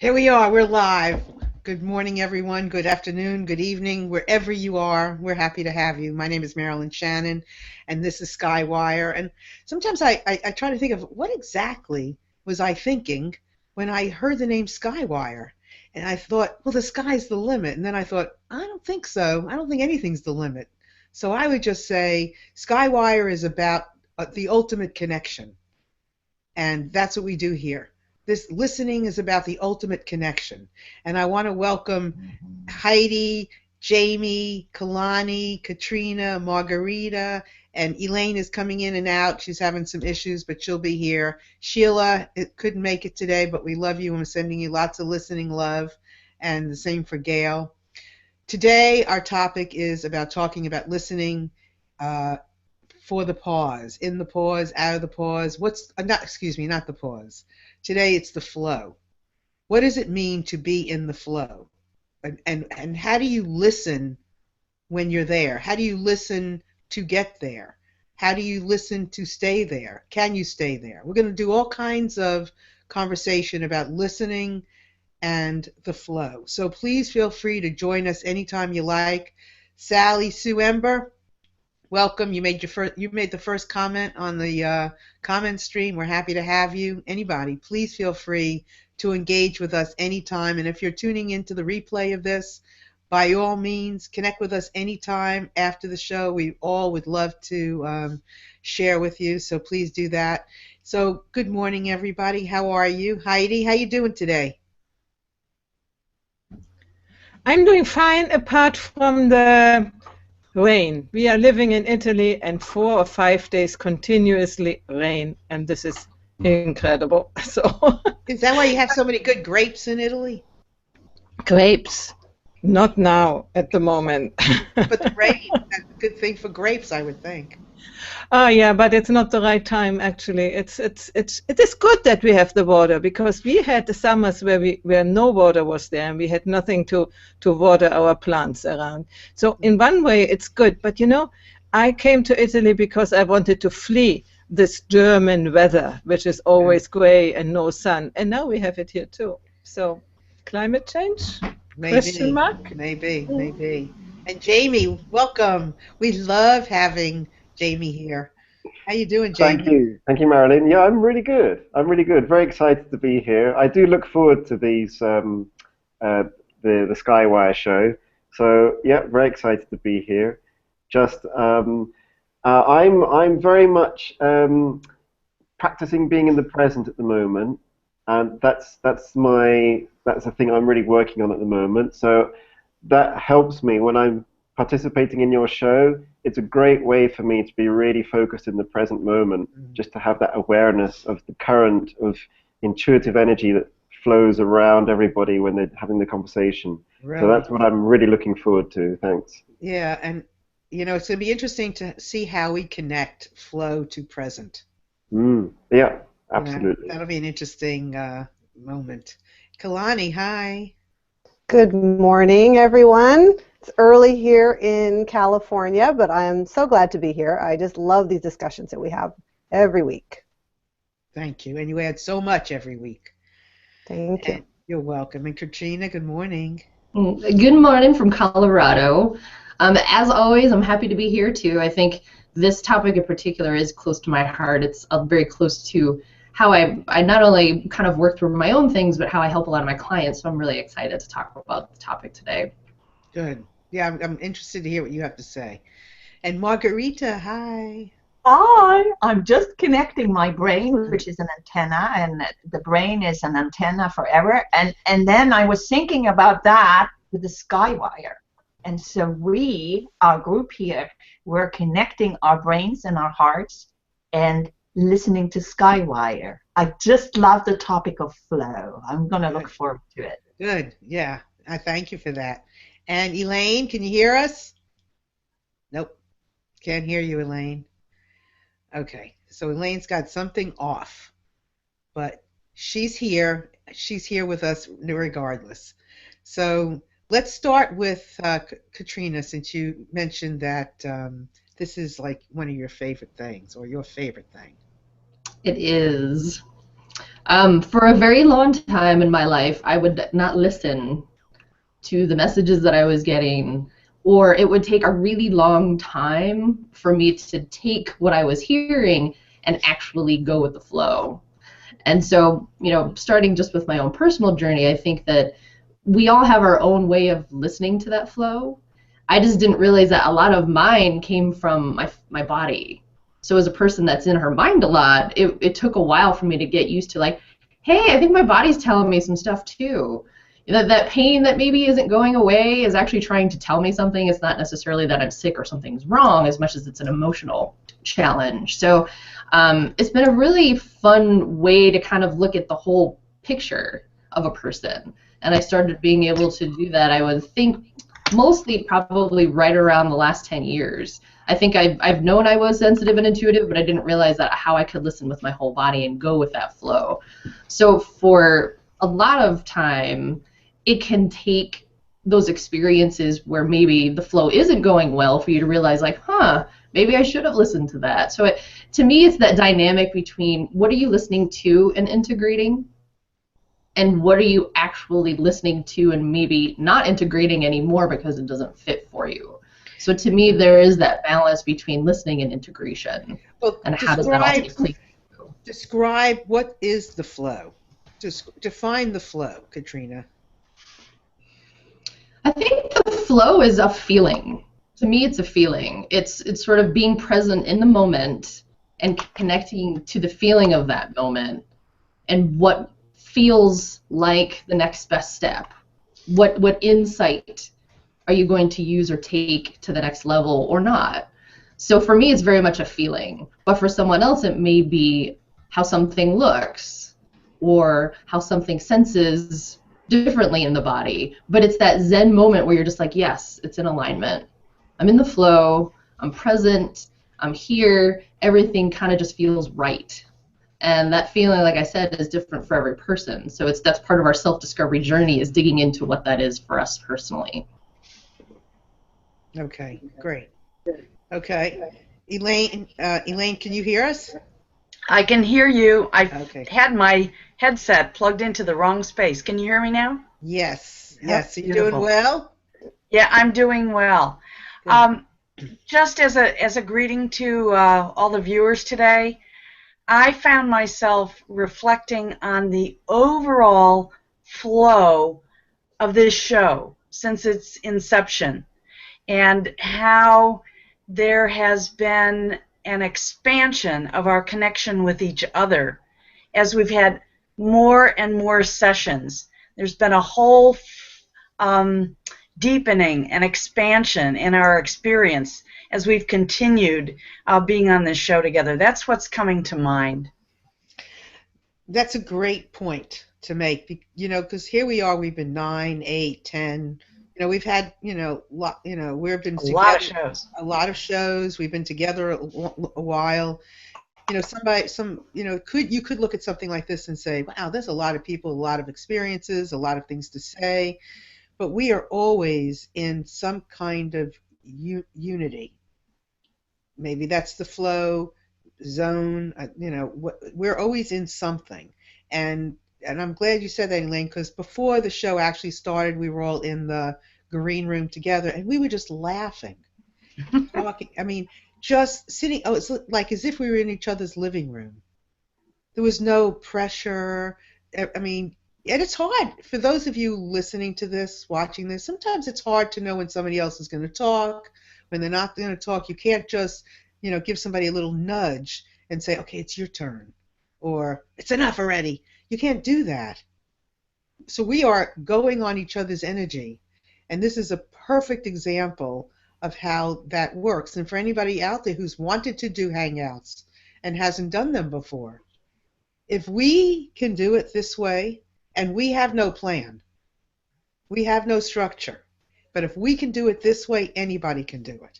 Here we are. We're live. Good morning, everyone. Good afternoon, good evening, wherever you are. We're happy to have you. My name is Marilyn Shannon, and this is SkyWire. And sometimes I try to think of what exactly was I thinking when I heard the name SkyWire. And I thought, well, the sky's the limit. And then I thought, I don't think so. I don't think anything's the limit. So I would just say SkyWire is about the ultimate connection. And that's what we do here. This listening is about the ultimate connection. And I want to welcome Heidi, Jamie, Kalani, Katrina, Margarita, and Elaine is coming in and out. She's having some issues, but she'll be here. Sheila couldn't make it today, but we love you and we're sending you lots of listening love. And the same for Gail. Today, our topic is about talking about listening for the pause, in the pause, out of the pause. Not the pause. Today it's the flow. What does it mean to be in the flow? And how do you listen when you're there? How do you listen to get there? How do you listen to stay there? Can you stay there? We're going to do all kinds of conversation about listening and the flow. So please feel free to join us anytime you like. Sally Sue Ember, welcome. You made the first comment on the comment stream. We're happy to have you. Anybody, please feel free to engage with us anytime. And if you're tuning into the replay of this, by all means, connect with us anytime after the show. We all would love to share with you, so please do that. So good morning, everybody. How are you? Heidi, how you doing today? I'm doing fine apart from the rain. We are living in Italy and 4 or 5 days continuously rain, and this is incredible. So is that why you have so many good grapes in Italy? Grapes. Not now at the moment. But the rain, that's a good thing for grapes, I would think. Yeah, but it's not the right time actually. It is good that we have the water, because we had the summers where no water was there and we had nothing to water our plants around. So in one way it's good, but you know, I came to Italy because I wanted to flee this German weather, which is always gray and no sun, and now we have it here too. So climate change? Maybe. Question mark? Maybe. And Jamie, welcome. We love having Jamie here. How you doing, Jamie? Thank you, Marilyn. Yeah, I'm really good. Very excited to be here. I do look forward to these the SkyWire show. So yeah, very excited to be here. Just I'm very much practicing being in the present at the moment, and that's the thing I'm really working on at the moment. So that helps me when I'm participating in your show. It's a great way for me to be really focused in the present moment, just to have that awareness of the current of intuitive energy that flows around everybody when they're having the conversation. Right. So that's what I'm really looking forward to. Thanks. Yeah, and you know, it's going to be interesting to see how we connect flow to present. Yeah, absolutely. That'll be an interesting moment. Kalani, hi. Good morning, everyone. It's early here in California, but I'm so glad to be here. I just love these discussions that we have every week. Thank you. And you add so much every week. Thank you. You're welcome. And Katrina, good morning. Good morning from Colorado. As always, I'm happy to be here too. I think this topic in particular is close to my heart. It's very close to how I not only kind of work through my own things, but how I help a lot of my clients. So I'm really excited to talk about the topic today. Good. Yeah, I'm interested to hear what you have to say. And Margarita, hi. Hi. I'm just connecting my brain, which is an antenna, and the brain is an antenna forever. And then I was thinking about that with the SkyWire. And so our group here, we're connecting our brains and our hearts and listening to SkyWire. I just love the topic of flow. I'm going to look forward to it. Good. Yeah. I thank you for that. And Elaine, can you hear us? Nope. Can't hear you, Elaine. Okay. So Elaine's got something off. But she's here. She's here with us regardless. So let's start with Katrina, since you mentioned that this is like one of your favorite things, or your favorite thing. It is. For a very long time in my life, I would not listen to the messages that I was getting, or it would take a really long time for me to take what I was hearing and actually go with the flow. And so, starting just with my own personal journey, I think that we all have our own way of listening to that flow. I just didn't realize that a lot of mine came from my body. So as a person that's in her mind a lot, it took a while for me to get used to, like, hey, I think my body's telling me some stuff too. That pain that maybe isn't going away is actually trying to tell me something. It's not necessarily that I'm sick or something's wrong as much as it's an emotional challenge. So it's been a really fun way to kind of look at the whole picture of a person. And I started being able to do that, I would think, mostly probably right around the last 10 years. I think I've known I was sensitive and intuitive, but I didn't realize that how I could listen with my whole body and go with that flow. So for a lot of time, it can take those experiences where maybe the flow isn't going well for you to realize, like, maybe I should have listened to that. So to me, it's that dynamic between what are you listening to and integrating, and what are you actually listening to and maybe not integrating anymore because it doesn't fit for you. So to me, there is that balance between listening and integration. Well, and how does that all take place? Describe what is the flow. Define the flow, Katrina. I think the flow is a feeling. To me, it's a feeling. It's sort of being present in the moment and connecting to the feeling of that moment and what feels like the next best step. What insight are you going to use or take to the next level or not? So for me, it's very much a feeling. But for someone else, it may be how something looks or how something senses differently in the body. But it's that Zen moment where you're just like, yes, it's in alignment. I'm in the flow. I'm present. I'm here. Everything kind of just feels right. And that feeling, like I said, is different for every person. So that's part of our self-discovery journey, is digging into what that is for us personally. Okay, great. Okay. Elaine, can you hear us? I can hear you. I Okay. had my headset plugged into the wrong space. Can you hear me now? Yes. Yep, Yes. Are you beautiful. doing well? Yeah, I'm doing well. Just as a greeting to all the viewers today, I found myself reflecting on the overall flow of this show since its inception, and how there has been an expansion of our connection with each other as we've had more and more sessions. There's been a whole deepening and expansion in our experience as we've continued being on this show together. That's what's coming to mind. That's a great point to make, because here we are, we've been 9, 8, 10, we've had, we've been A lot of shows. A lot of shows. We've been together a while. You could look at something like this and say, wow, there's a lot of people, a lot of experiences, a lot of things to say, but we are always in some kind of unity. Maybe that's the flow zone. We're always in something, and I'm glad you said that, Elaine, because before the show actually started, we were all in the green room together, and we were just laughing, talking. I mean, just sitting. Oh, it's like as if we were in each other's living room. There was no pressure. I mean, and it's hard for those of you listening to this, watching this. Sometimes it's hard to know when somebody else is going to talk, when they're not going to talk. You can't just, give somebody a little nudge and say, okay, it's your turn, or it's enough already. You can't do that. So we are going on each other's energy, and this is a perfect example of how that works. And for anybody out there who's wanted to do Hangouts and hasn't done them before, if we can do it this way, and we have no plan, we have no structure, but if we can do it this way, anybody can do it.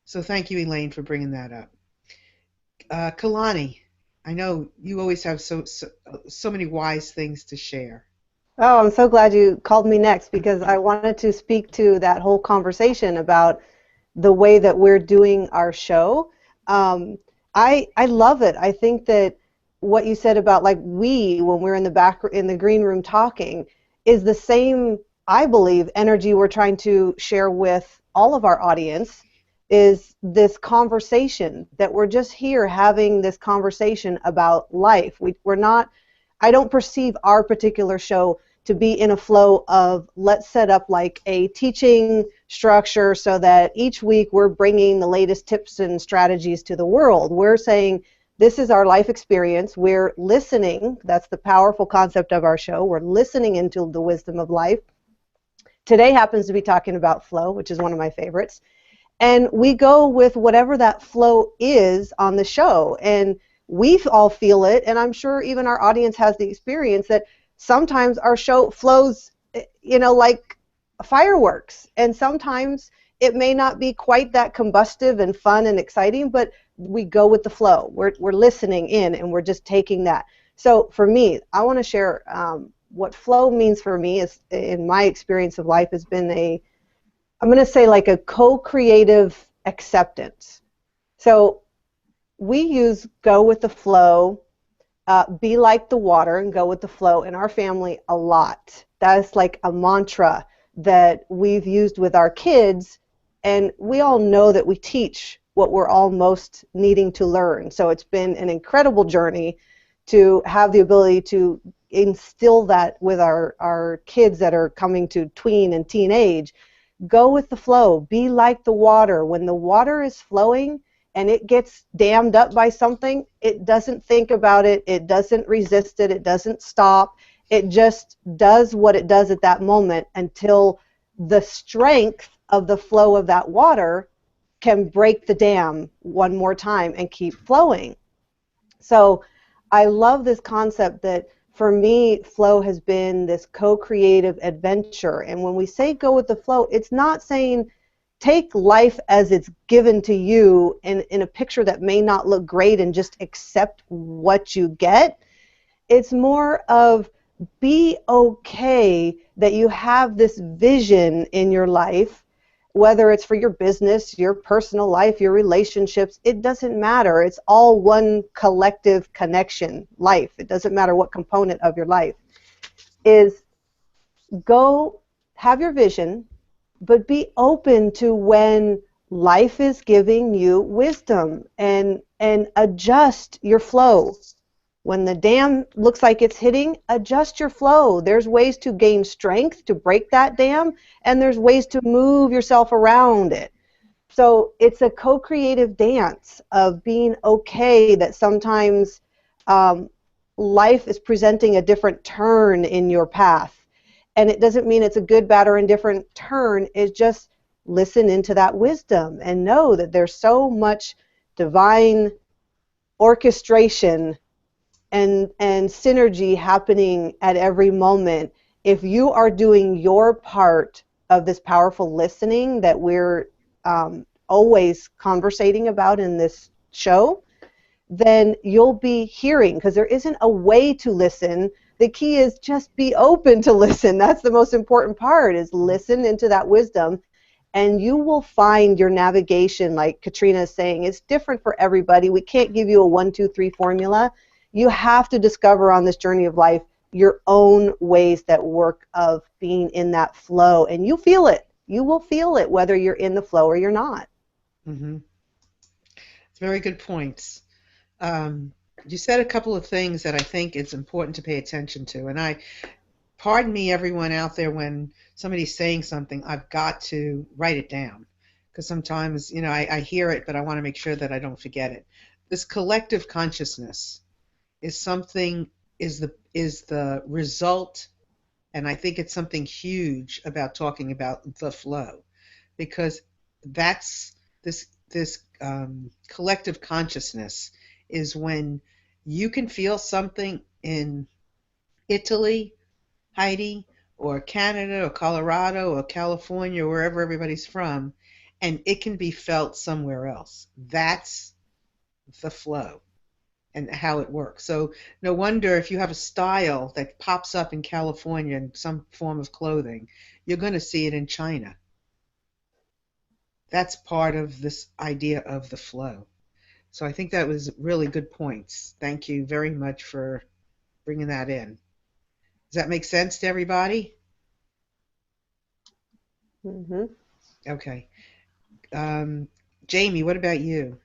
So thank you, Elaine, for bringing that up. Kalani, I know you always have so many wise things to share. Oh, I'm so glad you called me next, because I wanted to speak to that whole conversation about the way that we're doing our show. I love it. I think that what you said about like when we're in the back in the green room talking is the same, I believe, energy we're trying to share with all of our audience, is this conversation that we're just here having this conversation about life. We're not, I don't perceive our particular show to be in a flow of let's set up like a teaching structure so that each week we're bringing the latest tips and strategies to the world. We're saying this is our life experience. We're listening. That's the powerful concept of our show. We're listening into the wisdom of life. Today happens to be talking about flow, which is one of my favorites. And we go with whatever that flow is on the show. And we all feel it, and I'm sure even our audience has the experience that sometimes our show flows, like fireworks. And sometimes it may not be quite that combustive and fun and exciting, but we go with the flow. We're listening in, and we're just taking that. So for me, I want to share what flow means for me is, in my experience of life, has been I'm going to say like a co-creative acceptance. So we use go with the flow, be like the water and go with the flow in our family a lot. That's like a mantra that we've used with our kids, and we all know that we teach what we're all most needing to learn. So it's been an incredible journey to have the ability to instill that with our kids that are coming to tween and teenage. Go with the flow. Be like the water. When the water is flowing and it gets dammed up by something, it doesn't think about it. It doesn't resist it. It doesn't stop. It just does what it does at that moment until the strength of the flow of that water can break the dam one more time and keep flowing. So I love this concept that for me, flow has been this co-creative adventure. And when we say go with the flow, it's not saying take life as it's given to you in a picture that may not look great and just accept what you get. It's more of be okay that you have this vision in your life, whether it's for your business, your personal life, your relationships, it doesn't matter. It's all one collective connection, life. It doesn't matter what component of your life. Is go have your vision, but be open to when life is giving you wisdom and adjust your flow. When the dam looks like it's hitting, adjust your flow. There's ways to gain strength to break that dam, and there's ways to move yourself around it. So it's a co-creative dance of being okay that sometimes life is presenting a different turn in your path. And it doesn't mean it's a good, bad, or indifferent turn. It's just listen into that wisdom and know that there's so much divine orchestration and synergy happening at every moment. If you are doing your part of this powerful listening that we're always conversating about in this show, then you'll be hearing, because there isn't a way to listen. The key is just be open to listen. That's the most important part, is listen into that wisdom, and you will find your navigation. Like Katrina is saying, it's different for everybody. We can't give you a 1, 2, 3 formula. You have to discover on this journey of life your own ways that work of being in that flow, and you feel it. You will feel it whether you're in the flow or you're not. Mm-hmm. It's very good points. You said a couple of things that I think it's important to pay attention to, and pardon me, everyone out there, when somebody's saying something, I've got to write it down, because sometimes, I hear it, but I want to make sure that I don't forget it. This collective consciousness is the result, and I think it's something huge about talking about the flow, because that's this collective consciousness is when you can feel something in Italy, Heidi, or Canada, or Colorado, or California, or wherever everybody's from, and it can be felt somewhere else. That's the flow and how it works. So no wonder if you have a style that pops up in California in some form of clothing, you're going to see it in China. That's part of this idea of the flow. So I think that was really good points. Thank you very much for bringing that in. Does that make sense to everybody? Mm-hmm. Okay. Jamie, what about you?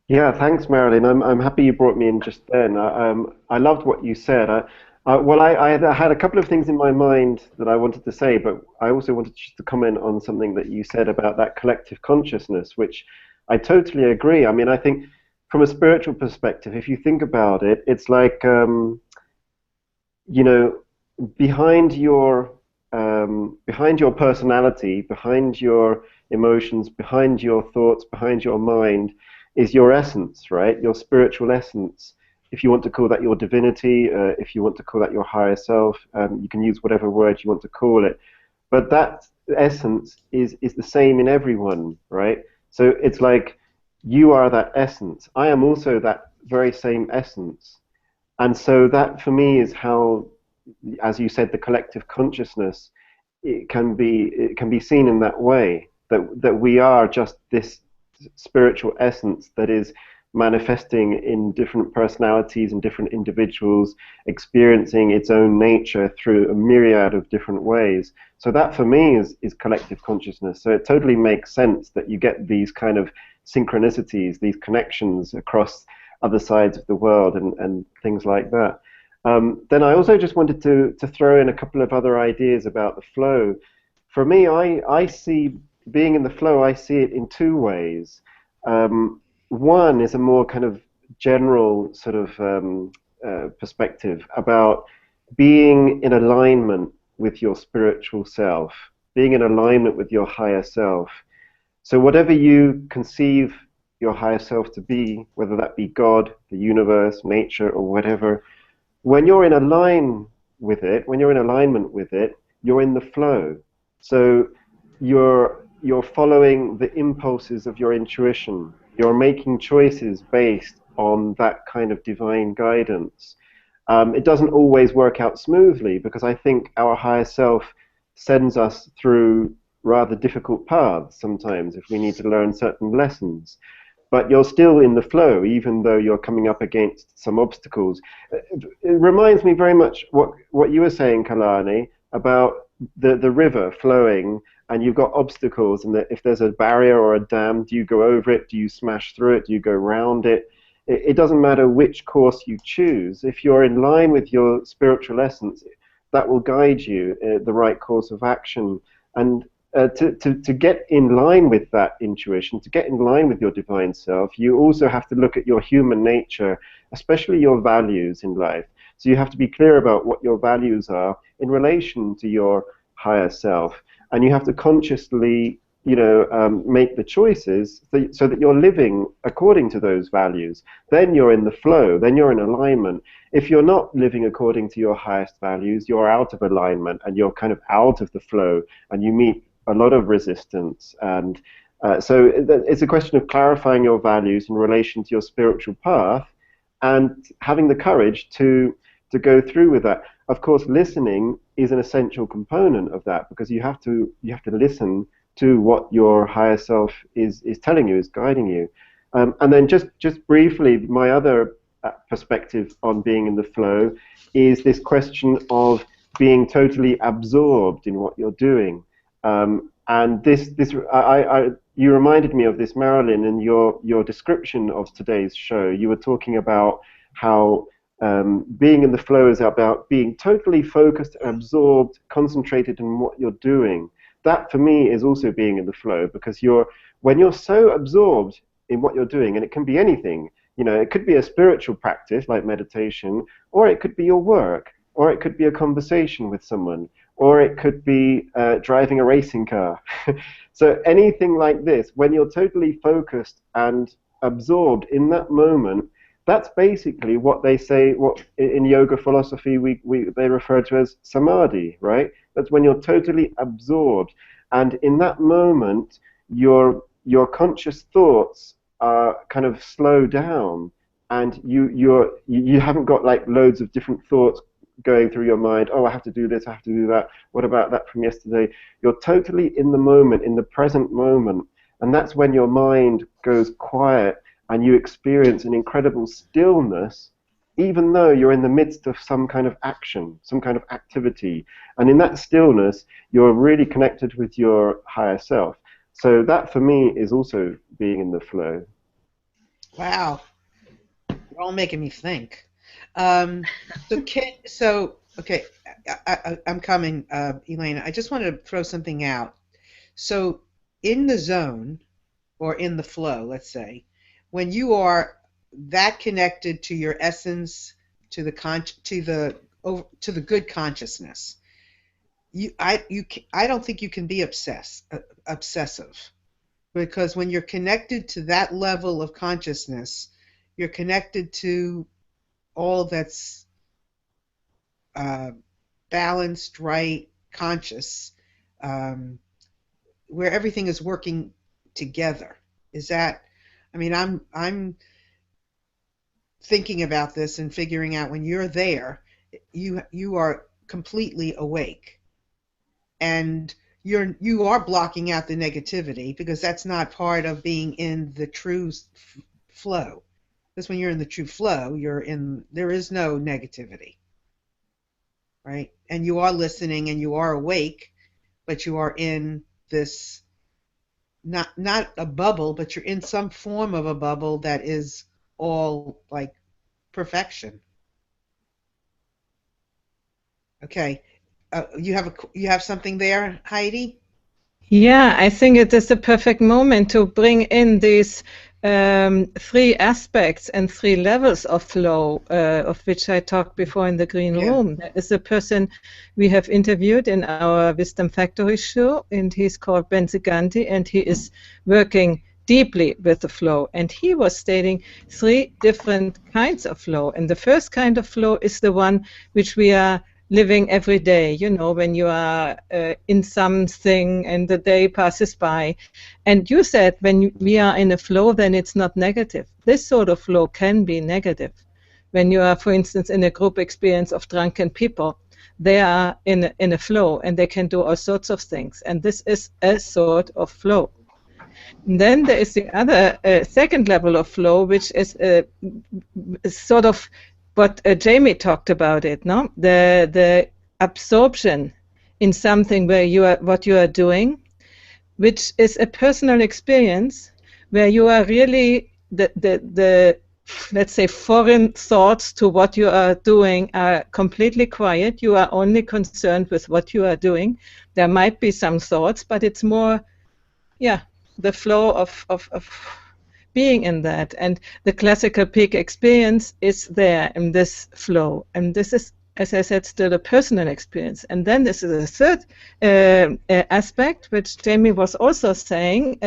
Yeah, thanks, Marilyn. I'm happy you brought me in just then. I loved what you said. I had a couple of things in my mind that I wanted to say, but I also wanted just to comment on something that you said about that collective consciousness, which I totally agree. I mean, I think from a spiritual perspective, if you think about it, it's like, you know, behind your personality, behind your emotions, behind your thoughts, behind your mind is your essence, right? Your spiritual essence. If you want to call that your divinity, if you want to call that your higher self, you can use whatever word you want to call it. But that essence is the same in everyone, right? So it's like you are that essence. I am also that very same essence. And so that for me is how, as you said, the collective consciousness, it can be seen in that way, that we are just this spiritual essence that is manifesting in different personalities and different individuals, experiencing its own nature through a myriad of different ways. So that for me is collective consciousness. So it totally makes sense that you get these kind of synchronicities, these connections across other sides of the world and things like that. Then I also just wanted to throw in a couple of other ideas about the flow. For me, I see being in the flow, I see it in two ways. One is a more kind of general sort of perspective about being in alignment with your spiritual self, being in alignment with your higher self. So whatever you conceive your higher self to be, whether that be God, the universe, nature, or whatever, when you're in alignment with it, you're in the flow. So you're following the impulses of your intuition. You're making choices based on that kind of divine guidance. It doesn't always work out smoothly because I think our higher self sends us through rather difficult paths sometimes if we need to learn certain lessons. But you're still in the flow, even though you're coming up against some obstacles. It reminds me very much what you were saying, Kalani, about the river flowing, and you've got obstacles, and if there's a barrier or a dam, do you go over it? Do you smash through it? Do you go around it? It doesn't matter which course you choose. If you're in line with your spiritual essence, that will guide you the right course of action. And to get in line with that intuition, to get in line with your divine self, you also have to look at your human nature, especially your values in life. So you have to be clear about what your values are in relation to your higher self, and you have to consciously, make the choices so that you're living according to those values. Then you're in the flow. Then you're in alignment. If you're not living according to your highest values, you're out of alignment and you're kind of out of the flow, and you meet a lot of resistance. And so it's a question of clarifying your values in relation to your spiritual path and having the courage to go through with that. Of course, listening is an essential component of that, because you have to listen to what your higher self is telling you, is guiding you. And then just briefly, my other perspective on being in the flow is this question of being totally absorbed in what you're doing. And you reminded me of this, Marilyn, in your description of today's show. You were talking about how being in the flow is about being totally focused, absorbed, concentrated in what you're doing. That, for me, is also being in the flow, because when you're so absorbed in what you're doing, and it can be anything, it could be a spiritual practice like meditation, or it could be your work, or it could be a conversation with someone, or it could be driving a racing car. So anything like this, when you're totally focused and absorbed in that moment, that's basically what they say, what in yoga philosophy they refer to as samadhi, right? That's when you're totally absorbed, and in that moment, your conscious thoughts are kind of slow down, and you haven't got like loads of different thoughts going through your mind. Oh, I have to do this, I have to do that. What about that from yesterday? You're totally in the moment, in the present moment, And that's when your mind goes quiet and you experience an incredible stillness, even though you're in the midst of some kind of action, some kind of activity. And in that stillness, you're really connected with your higher self. So that, for me, is also being in the flow. Wow. You're all making me think. Okay, I'm coming, Elena. I just wanted to throw something out. So in the zone, or in the flow, let's say, when you are that connected to your essence, to the good consciousness, I don't think you can be obsessive, because when you're connected to that level of consciousness, you're connected to all that's balanced, right, conscious, where everything is working together. Is that? I mean, I'm thinking about this and figuring out, when you're there, you are completely awake, and you are blocking out the negativity, because that's not part of being in the true flow. Because when you're in the true flow, there is no negativity, right? And you are listening and you are awake, but you are in this, not a bubble, but you're in some form of a bubble that is all like perfection. Okay, you have something there, Heidi? Yeah, I think it is the perfect moment to bring in these 3 aspects and 3 levels of flow, of which I talked before in the green room. There is a person we have interviewed in our Wisdom Factory show, and he's called Ben Ziganti, and he is working deeply with the flow. And he was stating 3 different kinds of flow. And the first kind of flow is the one which we are living every day, you know, when you are in something and the day passes by. And you said when we are in a flow, then it's not negative. This sort of flow can be negative. When you are, for instance, in a group experience of drunken people, they are in a flow and they can do all sorts of things. And this is a sort of flow. And then there is the other second level of flow, which is sort of what Jamie talked about it, no? The absorption in something where what you are doing, which is a personal experience where you are really the let's say foreign thoughts to what you are doing are completely quiet. You are only concerned with what you are doing. There might be some thoughts, but it's more, the flow of being in that. And the classical peak experience is there in this flow. And this is, as I said, still a personal experience. And then this is a third aspect, which Jamie was also saying.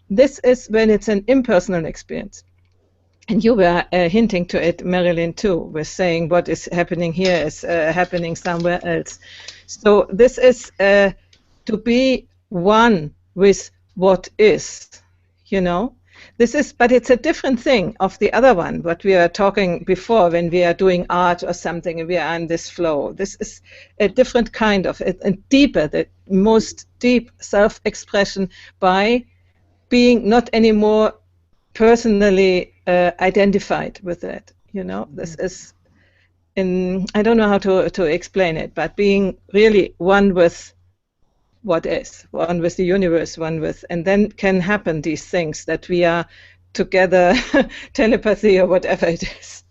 This is when it's an impersonal experience. And you were hinting to it, Marilyn, too, with saying what is happening here is happening somewhere else. So this is to be one with what is, you know. This is, but it's a different thing of the other one, what we are talking before when we are doing art or something and we are in this flow. This is a different kind of, a deeper, the most deep self-expression by being not anymore personally identified with it. You know, this is, I don't know how to explain it, but being really one with what is, one with the universe, one with, and then can happen these things that we are together, telepathy or whatever it is,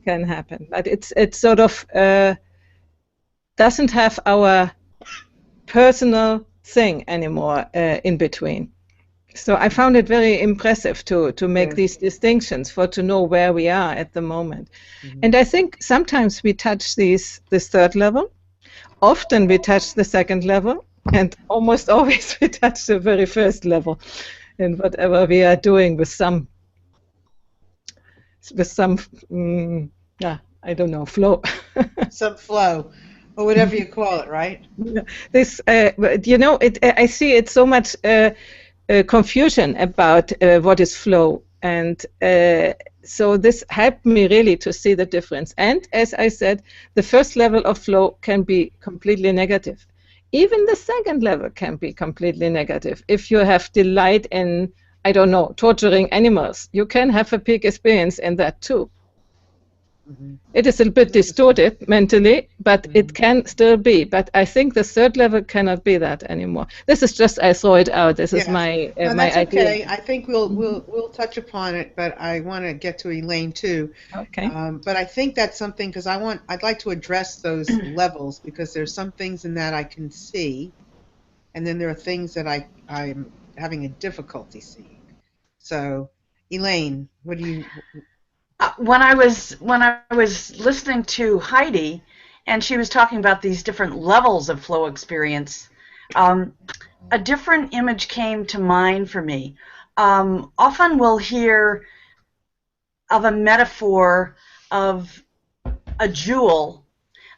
can happen. But it's sort of doesn't have our personal thing anymore in between. So I found it very impressive to make these distinctions, to know where we are at the moment. And I think sometimes we touch this third level, often we touch the second level, and almost always we touch the very first level in whatever we are doing with some I don't know, flow. Some flow, or whatever you call it, right? This, you know, I see it so much confusion about what is flow, and so this helped me really to see the difference. And as I said, the first level of flow can be completely negative. even the second level can be completely negative. If you have delight in, I don't know, torturing animals, you can have a peak experience in that too. It is a bit distorted mentally, but it can still be. But I think the third level cannot be that anymore. This is just, I throw it out. This is my No, my that's idea. okay. I think we'll touch upon it, but I want to get to Elaine too. Okay. But I think that's something because I'd like to address those levels because there's some things in that I can see, and then there are things that I'm having a difficulty seeing. So, Elaine, what do you? When I was listening to Heidi, and she was talking about these different levels of flow experience, a different image came to mind for me. Often we'll hear of a metaphor of a jewel.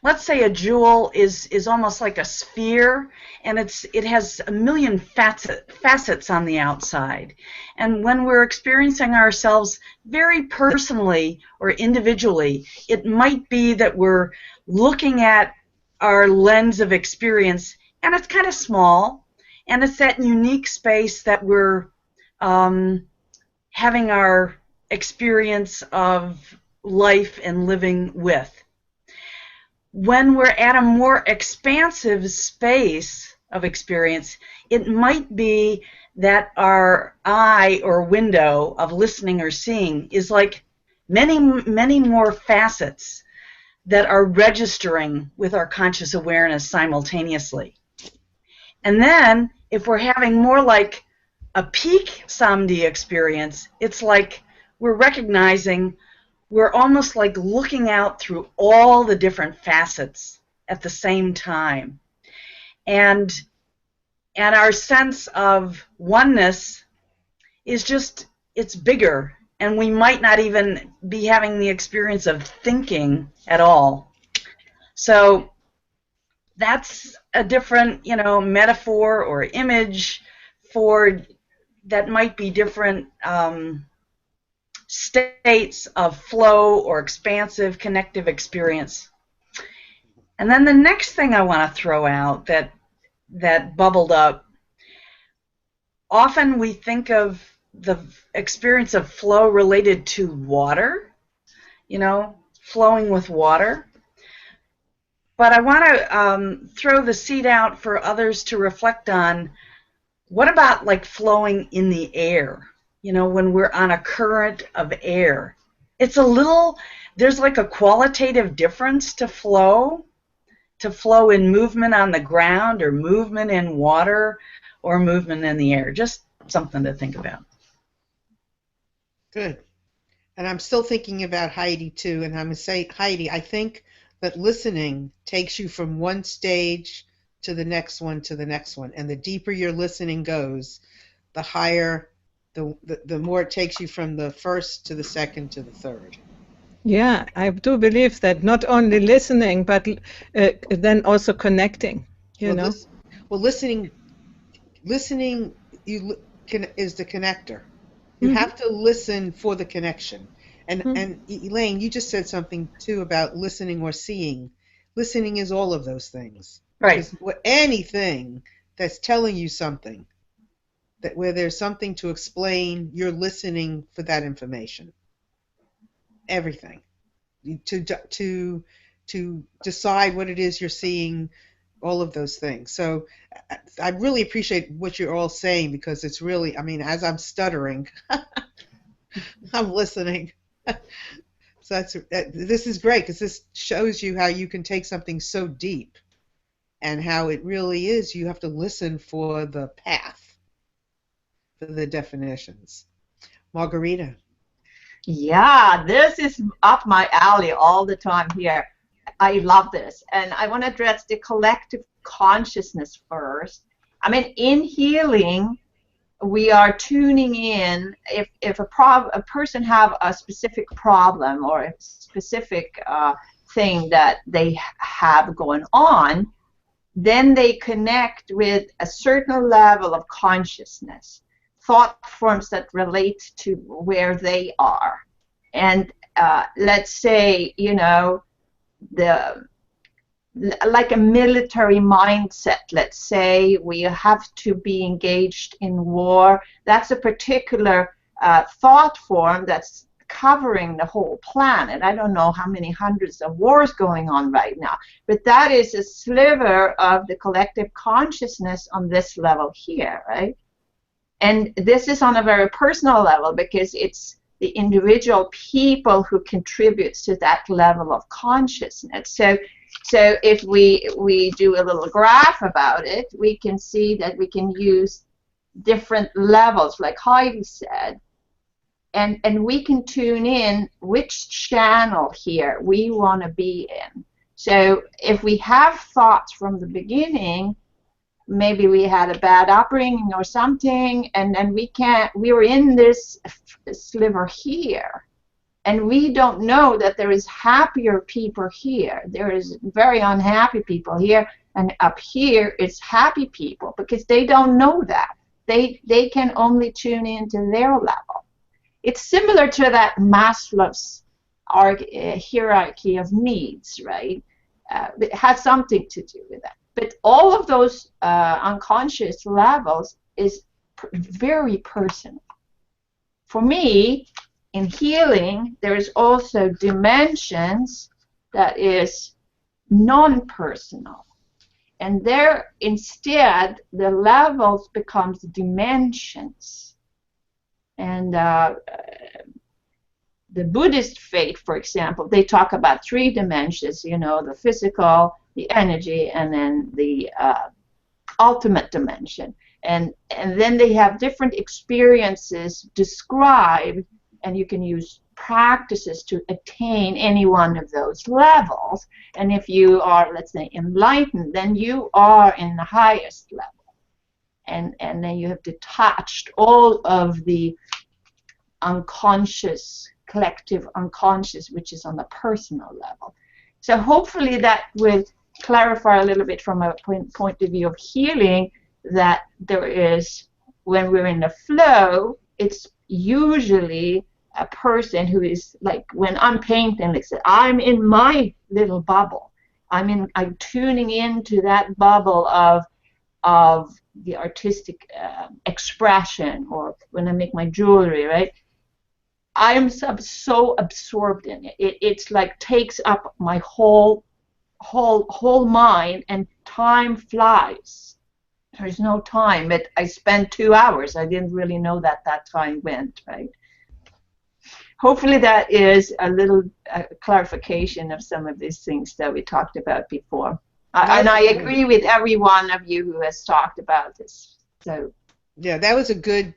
Let's say a jewel is almost like a sphere, and it has a million facets on the outside. And when we're experiencing ourselves very personally or individually, it might be that we're looking at our lens of experience, and it's kind of small, and it's that unique space that we're having our experience of life and living with. When we're at a more expansive space of experience, it might be that our eye or window of listening or seeing is like many, many more facets that are registering with our conscious awareness simultaneously. And then, if we're having more like a peak samdhi experience, it's like we're recognizing we're almost like looking out through all the different facets at the same time. And our sense of oneness is just, it's bigger, and we might not even be having the experience of thinking at all. So that's a different, metaphor or image for that might be different states of flow or expansive connective experience. And then the next thing I want to throw out that bubbled up, often we think of the experience of flow related to water, flowing with water. But I want to throw the seed out for others to reflect on, what about like flowing in the air? When we're on a current of air. It's there's like a qualitative difference to flow in movement on the ground or movement in water or movement in the air. Just something to think about. Good. And I'm still thinking about Heidi too, and I'm going to say, Heidi, I think that listening takes you from one stage to the next one to the next one, and the deeper your listening goes, the higher the more it takes you from the first to the second to the third. Yeah, I do believe that not only listening, but then also connecting. Listening is the connector. You have to listen for the connection. And Elaine, you just said something too about listening or seeing. Listening is all of those things. Right. Anything that's telling you something, that where there's something to explain, you're listening for that information. Everything. To decide what it is you're seeing, all of those things. So I really appreciate what you're all saying, because it's really, as I'm stuttering, I'm listening. So this is great, because this shows you how you can take something so deep and how it really is, you have to listen for the path, for the definitions. Margarita. Yeah, this is up my alley all the time here. I love this. And I want to address the collective consciousness first. In healing, we are tuning in. If a person have a specific problem or a specific thing that they have going on, then they connect with a certain level of consciousness, thought forms that relate to where they are. And let's say, the like a military mindset. Let's say we have to be engaged in war. That's a particular thought form that's covering the whole planet. I don't know how many hundreds of wars going on right now, but that is a sliver of the collective consciousness on this level here, right? And this is on a very personal level because it's the individual people who contributes to that level of consciousness. So if we do a little graph about it, we can see that we can use different levels, like Heidi said, and we can tune in which channel here we want to be in. So if we have thoughts from the beginning, maybe we had a bad upbringing or something, and then we were in this sliver here, and we don't know that there is happier people here. There is very unhappy people here, and up here it's happy people, because they don't know that. They can only tune into their level. It's similar to that Maslow's hierarchy of needs, right? It has something to do with that. But all of those unconscious levels is very personal. For me, in healing, there is also dimensions that is non-personal. And there, instead, the levels becomes dimensions. And the Buddhist faith, for example, they talk about 3 dimensions, you know, the physical, the energy, and then the ultimate dimension. And then they have different experiences described, and you can use practices to attain any one of those levels. And if you are, let's say, enlightened, then you are in the highest level. And then you have detached all of the unconscious, collective unconscious, which is on the personal level. So hopefully that will clarify a little bit from a point of view of healing, that there is, when we're in the flow, it's usually a person who is like, when I'm painting, like said, I'm in my little bubble. I'm tuning into that bubble of the artistic expression, or when I make my jewelry, right? I am so absorbed in it. It's like takes up my whole mind, and time flies. There's no time, but I spent 2 hours. I didn't really know that time went, right? Hopefully that is a little clarification of some of these things that we talked about before. And I agree with every one of you who has talked about this. So yeah, that was a good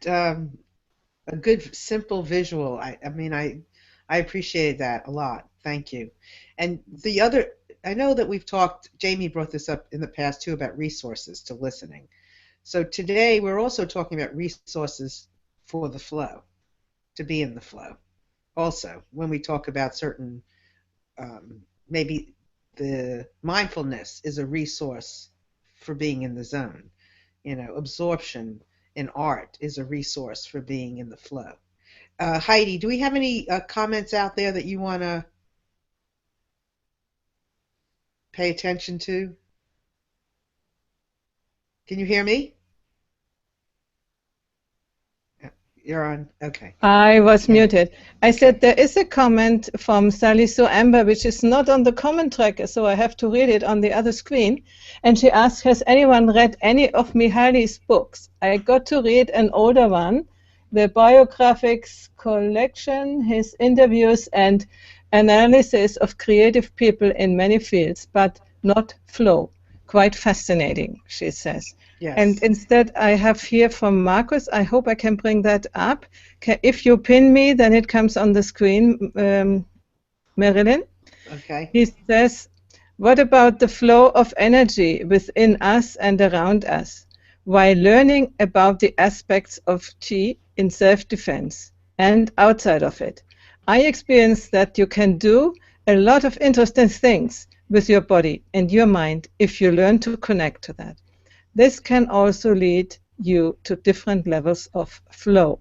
simple visual. I mean, I appreciated that a lot. Thank you. And the other, I know that we've talked, Jamie brought this up in the past too, about resources to listening. So today we're also talking about resources for the flow, to be in the flow. Also, when we talk about certain, maybe the mindfulness is a resource for being in the zone. You know, absorption in art is a resource for being in the flow. Heidi, do we have any comments out there that you want to pay attention to? Can you hear me? You're on. Okay. I was muted. I said there is a comment from Sally Sue Amber, which is not on the comment tracker, so I have to read it on the other screen. And she asked, has anyone read any of Mihaly's books? I got to read an older one, the biographics collection, his interviews and analysis of creative people in many fields, but not flow. Quite fascinating, she says. Yes. And instead, I have here from Marcus, I hope I can bring that up. If you pin me, then it comes on the screen, Marilyn. Okay. He says, what about the flow of energy within us and around us, while learning about the aspects of Qi in self-defense and outside of it? I experienced that you can do a lot of interesting things with your body and your mind if you learn to connect to that. This can also lead you to different levels of flow.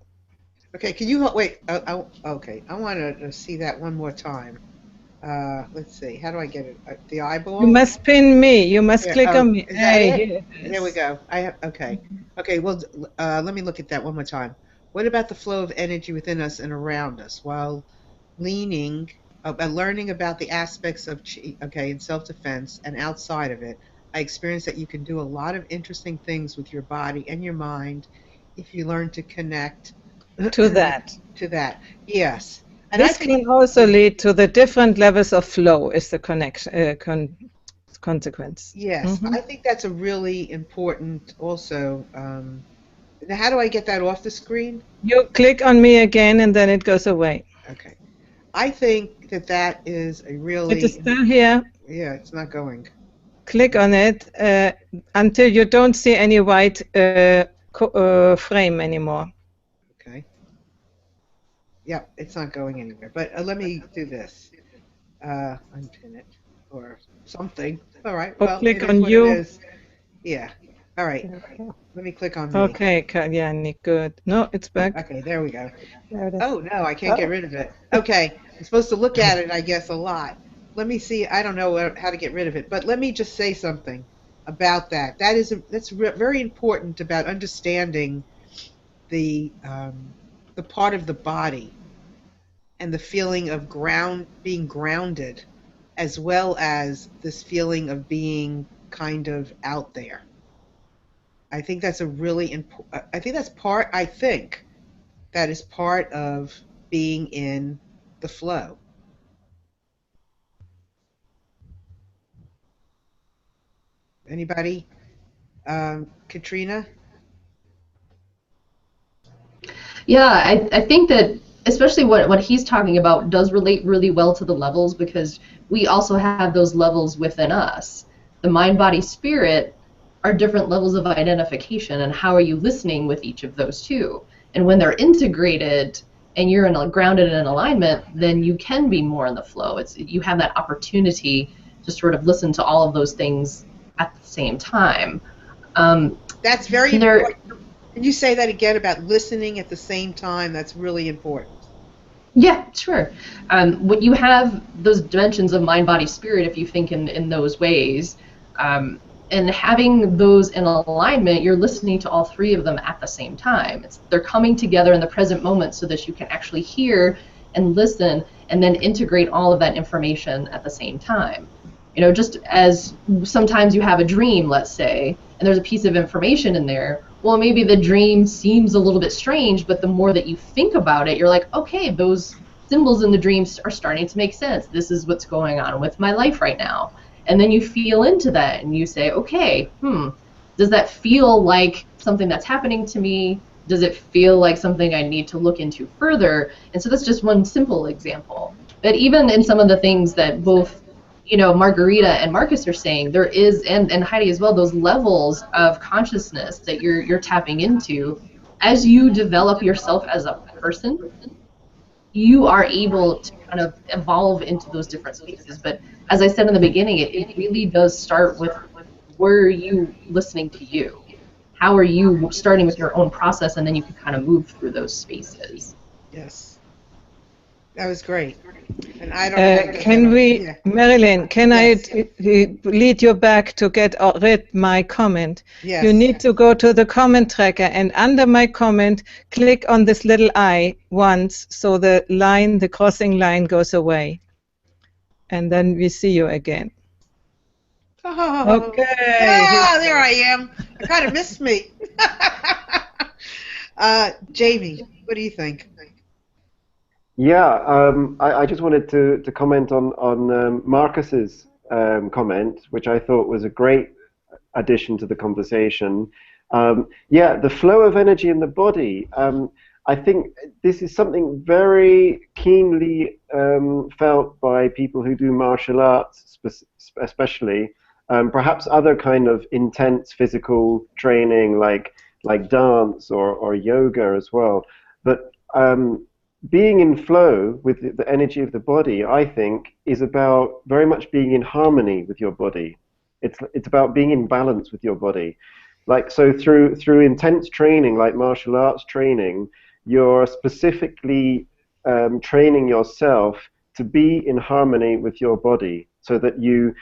Okay, can you wait? Okay, I want to see that one more time. Let's see. How do I get it? The eyeball? You must pin me. You must Here, click oh, on me. is that it? Here There we go. I have, okay. Okay, well, let me look at that one more time. What about the flow of energy within us and around us while learning about the aspects of chi, okay, in self-defense and outside of it? I experienced that you can do a lot of interesting things with your body and your mind if you learn to connect to that. to that. Yes. And This can also lead to the different levels of flow is the connection consequence. yes, I think that's a really important also. Now, how do I get that off the screen? You click on me again and then it goes away. Okay. I think that that is a really... It is still here. Yeah, it's not going. Click on it until you don't see any white frame anymore. Okay. Yeah, it's not going anywhere. But let me do this. Unpin it or something. All right. Or well, click it is on what you. It is. Yeah. All right. Let me click on me. Okay, Kalyani, good. No, it's back. Okay, there we go. There it is. Oh, no, I can't get rid of it. Okay. I'm supposed to look at it, I guess, a lot. Let me see. I don't know how to get rid of it. But let me just say something about that. That's very important about understanding the part of the body and the feeling of being grounded, as well as this feeling of being kind of out there. I think that's a really important. I think that is part of being in the flow. Anybody? Katrina? Yeah, I think that especially what he's talking about does relate really well to the levels, because we also have those levels within us. The mind, body, spirit are different levels of identification, and how are you listening with each of those two? And when they're integrated and you're grounded and in alignment, then you can be more in the flow. You have that opportunity to sort of listen to all of those things at the same time. That's very important. Can you say that again about listening at the same time? That's really important. Yeah, sure. When you have those dimensions of mind, body, spirit, if you think in those ways, and having those in alignment, you're listening to all three of them at the same time. They're coming together in the present moment so that you can actually hear and listen and then integrate all of that information at the same time. You know, just as sometimes you have a dream, let's say, and there's a piece of information in there, well, maybe the dream seems a little bit strange, but the more that you think about it, you're like, okay, those symbols in the dreams are starting to make sense. This is what's going on with my life right now. And then you feel into that and you say, okay, does that feel like something that's happening to me? Does it feel like something I need to look into further? And so that's just one simple example. But even in some of the things that both, you know, Margarita and Marcus are saying, there is, and Heidi as well, those levels of consciousness that you're tapping into. As you develop yourself as a person, you are able to kind of evolve into those different spaces. But as I said in the beginning, it really does start with where are you listening to you? How are you starting with your own process, and then you can kind of move through those spaces. Yes. That was great. And I don't yeah. Marilyn, can yes. I lead you back to read my comment? Yes. You need to go to the comment tracker, and under my comment, click on this little eye once, so the crossing line goes away. And then we see you again. Oh, okay. Ah, there I am. I kind of missed me. Jamie, what do you think? Yeah, I just wanted to comment on Marcus's comment, which I thought was a great addition to the conversation. Yeah, the flow of energy in the body. I think this is something very keenly felt by people who do martial arts, especially. Perhaps other kind of intense physical training, like dance or yoga as well. But being in flow with the energy of the body, I think, is about very much being in harmony with your body. It's about being in balance with your body. Like, so through intense training, like martial arts training, you're specifically training yourself to be in harmony with your body, so that you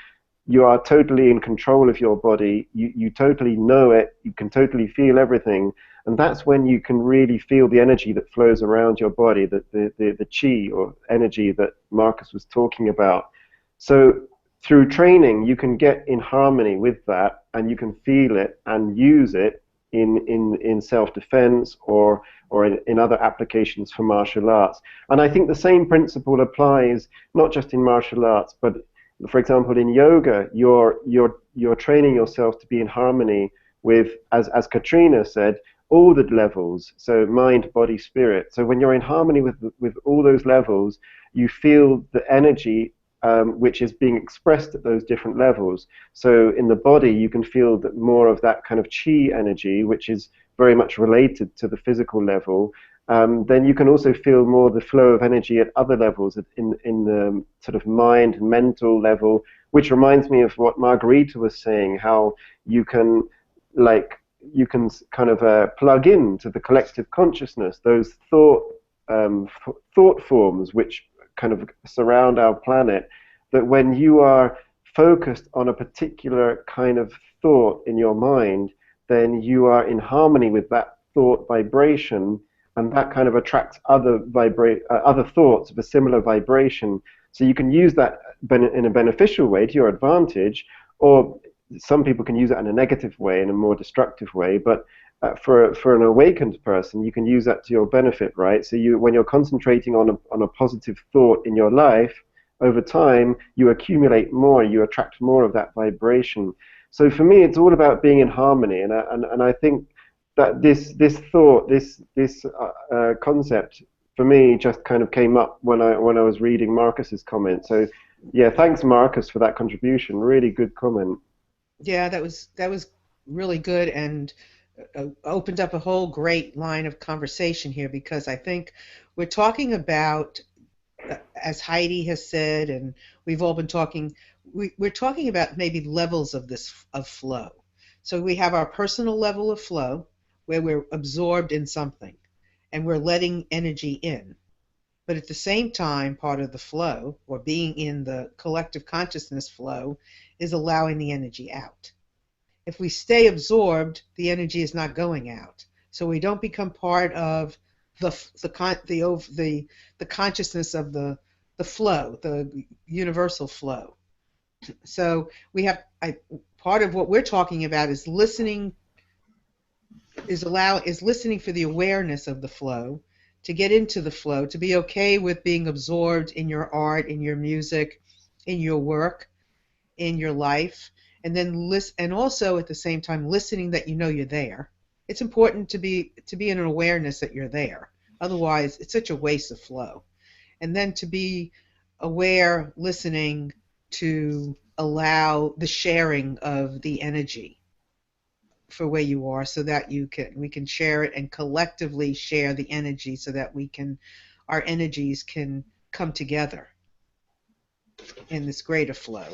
are totally in control of your body. You totally know it. You can totally feel everything. And that's when you can really feel the energy that flows around your body, the chi or energy that Marcus was talking about. So through training, you can get in harmony with that, and you can feel it and use it in self-defense or in other applications for martial arts. And I think the same principle applies not just in martial arts, but for example, in yoga, you're training yourself to be in harmony with, as Katrina said, all the levels, so mind, body, spirit. So when you're in harmony with all those levels, you feel the energy which is being expressed at those different levels. So in the body, you can feel that more of that kind of chi energy, which is very much related to the physical level. Then you can also feel more the flow of energy at other levels, in the sort of mind, mental level, which reminds me of what Margarita was saying, how you can kind of plug into the collective consciousness, those thought forms which kind of surround our planet, that when you are focused on a particular kind of thought in your mind, then you are in harmony with that thought vibration, and that kind of attracts other thoughts of a similar vibration. So you can use that in a beneficial way to your advantage, or some people can use it in a negative way, in a more destructive way. But for an awakened person, you can use that to your benefit, right? So when you're concentrating on a positive thought in your life, over time you accumulate more, you attract more of that vibration. So for me, it's all about being in harmony, and I think that this concept for me just kind of came up when I was reading Marcus's comment. So yeah, thanks Marcus for that contribution. Really good comment. Yeah, that was really good, and opened up a whole great line of conversation here, because I think we're talking about, as Heidi has said, and we've all been talking, we're talking about maybe levels of flow. So we have our personal level of flow, where we're absorbed in something and we're letting energy in. But at the same time, part of the flow, or being in the collective consciousness flow, is allowing the energy out. If we stay absorbed, the energy is not going out. So we don't become part of the consciousness of the flow, the universal flow. So we have part of what we're talking about is listening. Is listening for the awareness of the flow, to get into the flow, to be okay with being absorbed in your art, in your music, in your work, in your life, and then and also at the same time listening that you know you're there. It's important to be in an awareness that you're there. Otherwise, it's such a waste of flow. And then to be aware, listening, to allow the sharing of the energy for where you are, so that we can share it and collectively share the energy, so that our energies can come together in this greater flow.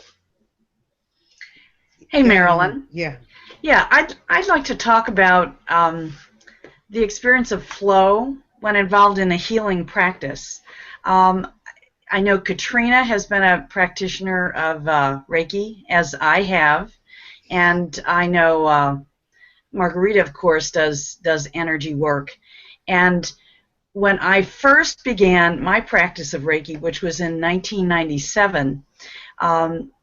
Hey, Marilyn. Yeah. Yeah, I'd like to talk about the experience of flow when involved in a healing practice. I know Katrina has been a practitioner of Reiki, as I have, and I know Margarita, of course, does energy work. And when I first began my practice of Reiki, which was in 1997,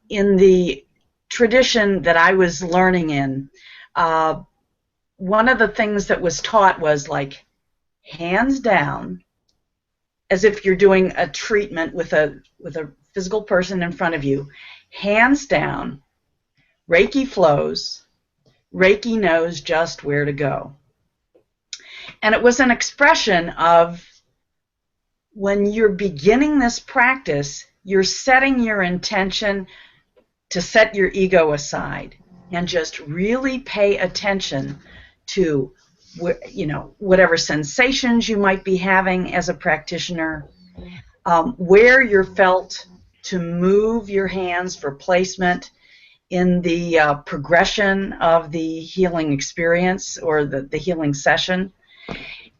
in the tradition that I was learning in, one of the things that was taught was like hands down, as if you're doing a treatment with a physical person in front of you, hands down, Reiki flows, Reiki knows just where to go. And it was an expression of, when you're beginning this practice, you're setting your intention to set your ego aside and just really pay attention to, whatever sensations you might be having as a practitioner, where you're felt to move your hands for placement in the progression of the healing experience or the healing session.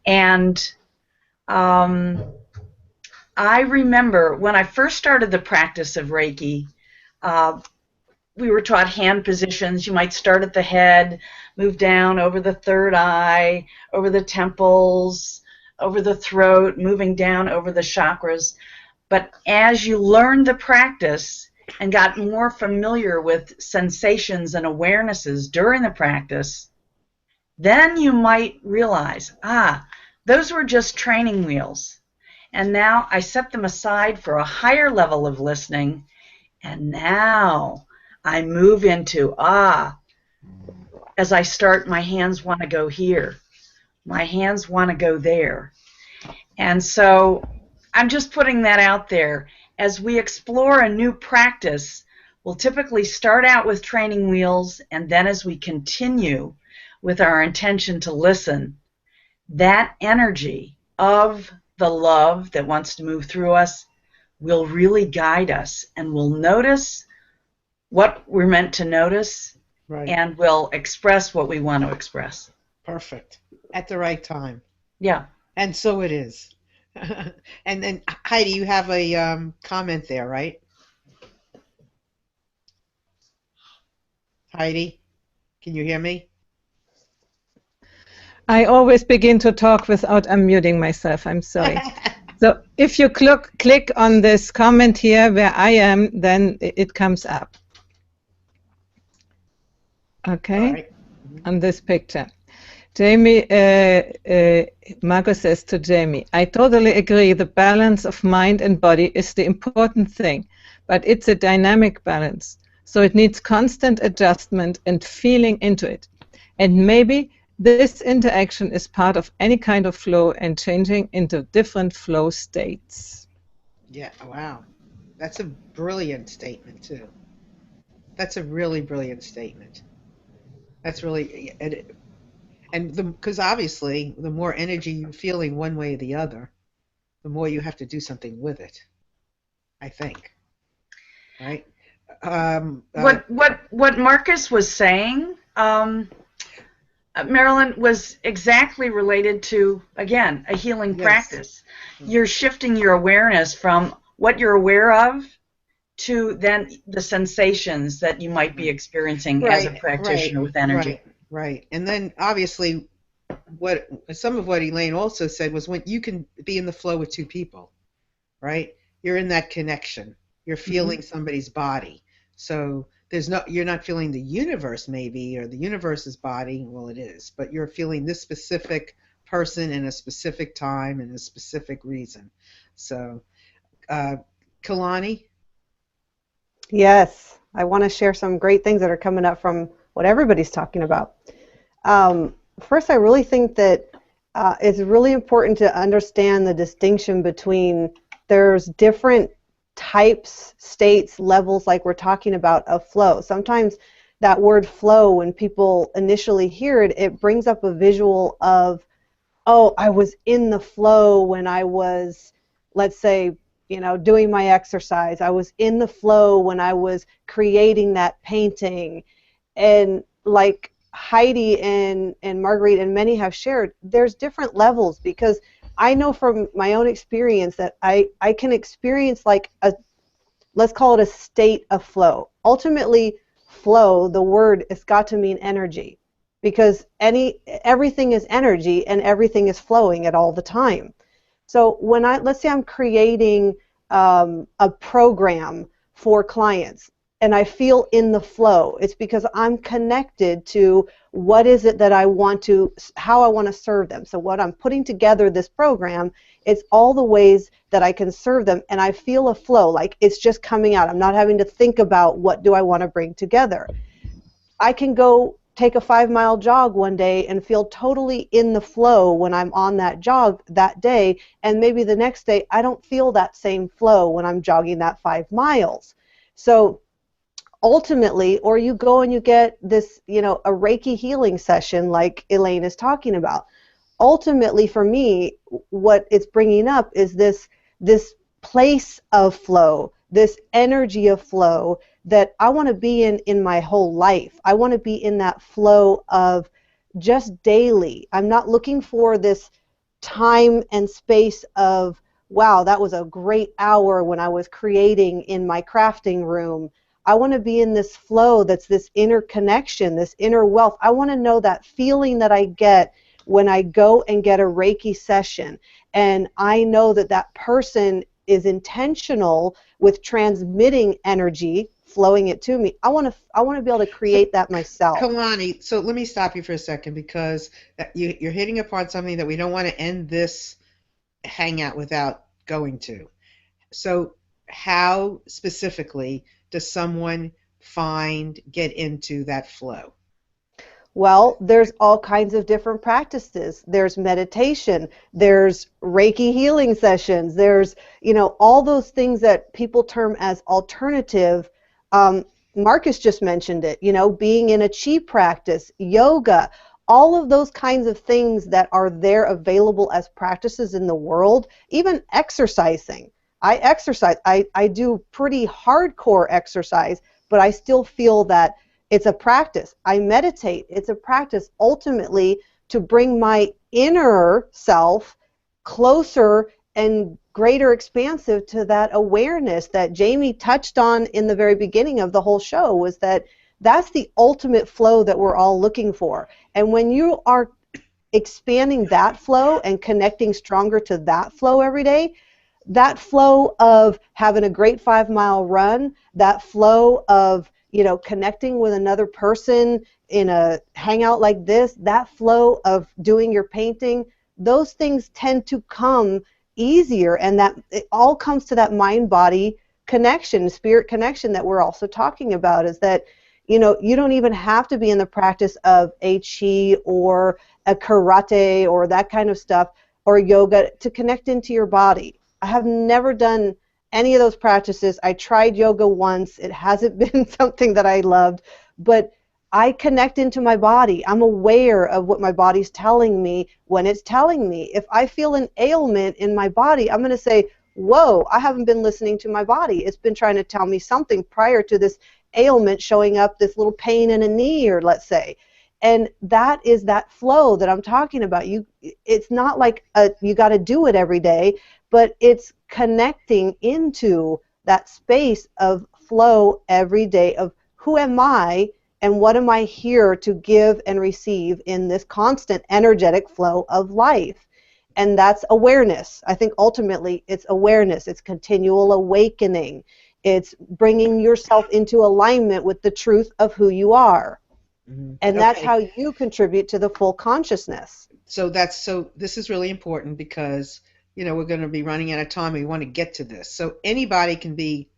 And I remember when I first started the practice of Reiki, we were taught hand positions. You might start at the head, move down over the third eye, over the temples, over the throat, moving down over the chakras. But as you learned the practice and got more familiar with sensations and awarenesses during the practice, then you might realize, those were just training wheels. And now I set them aside for a higher level of listening, and now I move into, as I start, my hands want to go here. My hands want to go there. And so I'm just putting that out there. As we explore a new practice, we'll typically start out with training wheels, and then as we continue with our intention to listen, that energy of the love that wants to move through us will really guide us, and we'll notice what we're meant to notice, Right. and we'll express what we want to express. Perfect. At the right time. Yeah. And so it is. And then, Heidi, you have a comment there, right? Heidi, can you hear me? I always begin to talk without unmuting myself. I'm sorry. So if you click on this comment here where I am, then it comes up. Okay, Right. on this picture. Jamie, Marco says to Jamie, I totally agree. The balance of mind and body is the important thing, but it's a dynamic balance. So it needs constant adjustment and feeling into it. And maybe this interaction is part of any kind of flow and changing into different flow states. Yeah, wow. That's a brilliant statement, too. That's a really brilliant statement. That's really, and because obviously the more energy you're feeling one way or the other, the more you have to do something with it, I think. Right? What Marcus was saying, Marilyn, was exactly related to, again, a healing practice. You're shifting your awareness from what you're aware of to then the sensations that you might be experiencing as a practitioner with energy. Right. And then obviously some of what Elaine also said was when you can be in the flow with two people, right? You're in that connection. You're feeling somebody's body. So you're not feeling the universe maybe, or the universe's body. Well, it is, but you're feeling this specific person in a specific time and a specific reason. So, Kalani? Yes, I want to share some great things that are coming up from what everybody's talking about. First, I really think that it's really important to understand the distinction between there's different types, states, levels, like we're talking about, of flow. Sometimes that word flow, when people initially hear it, it brings up a visual of, oh, I was in the flow when I was, let's say, doing my exercise. I was in the flow when I was creating that painting. And like Heidi and Marguerite and many have shared, there's different levels, because I know from my own experience that I can experience like let's call it a state of flow. Ultimately, flow, the word, it's got to mean energy, because everything is energy and everything is flowing at all the time. So when let's say I'm creating a program for clients and I feel in the flow, it's because I'm connected to what is it that how I want to serve them. So what I'm putting together this program, it's all the ways that I can serve them, and I feel a flow, like it's just coming out. I'm not having to think about what do I want to bring together. I can go take a 5-mile jog one day and feel totally in the flow when I'm on that jog that day, and maybe the next day I don't feel that same flow when I'm jogging that 5 miles. So ultimately, or you go and you get this, a Reiki healing session like Elaine is talking about. Ultimately, for me, what it's bringing up is this place of flow, this energy of flow that I want to be in my whole life. I want to be in that flow of just daily. I'm not looking for this time and space of wow, that was a great hour when I was creating in my crafting room. I want to be in this flow that's this inner connection, this inner wealth. I want to know that feeling that I get when I go and get a Reiki session. And I know that that person is intentional with transmitting energy, flowing it to me. I want to be able to create that myself. Kalani, so let me stop you for a second, because you're hitting upon something that we don't want to end this hangout without going to. So how specifically does someone get into that flow? Well, there's all kinds of different practices. There's meditation, there's Reiki healing sessions, there's, all those things that people term as alternative. Marcus just mentioned it, being in a chi practice, yoga, all of those kinds of things that are there available as practices in the world, even exercising. I exercise. I do pretty hardcore exercise, but I still feel that it's a practice. I meditate. It's a practice ultimately to bring my inner self closer and greater expansive to that awareness that Jamie touched on in the very beginning of the whole show, was that that's the ultimate flow that we're all looking for. And when you are expanding that flow and connecting stronger to that flow every day, that flow of having a great 5-mile run, that flow of connecting with another person in a hangout like this, that flow of doing your painting, those things tend to come easier, and that it all comes to that mind-body connection, spirit connection that we're also talking about, is that you don't even have to be in the practice of a chi or a karate or that kind of stuff or yoga to connect into your body. I have never done any of those practices. I tried yoga once. It hasn't been something that I loved, but I connect into my body. I'm aware of what my body's telling me when it's telling me. If I feel an ailment in my body, I'm going to say, whoa, I haven't been listening to my body. It's been trying to tell me something prior to this ailment showing up, this little pain in a knee, or let's say. And that is that flow that I'm talking about. It's not like you got to do it every day, but it's connecting into that space of flow every day of who am I and what am I here to give and receive in this constant energetic flow of life. And that's awareness. I think ultimately it's awareness. It's continual awakening. It's bringing yourself into alignment with the truth of who you are. Mm-hmm. And that's how you contribute to the full consciousness. So this is really important, because we're going to be running out of time. We want to get to this. So anybody can be,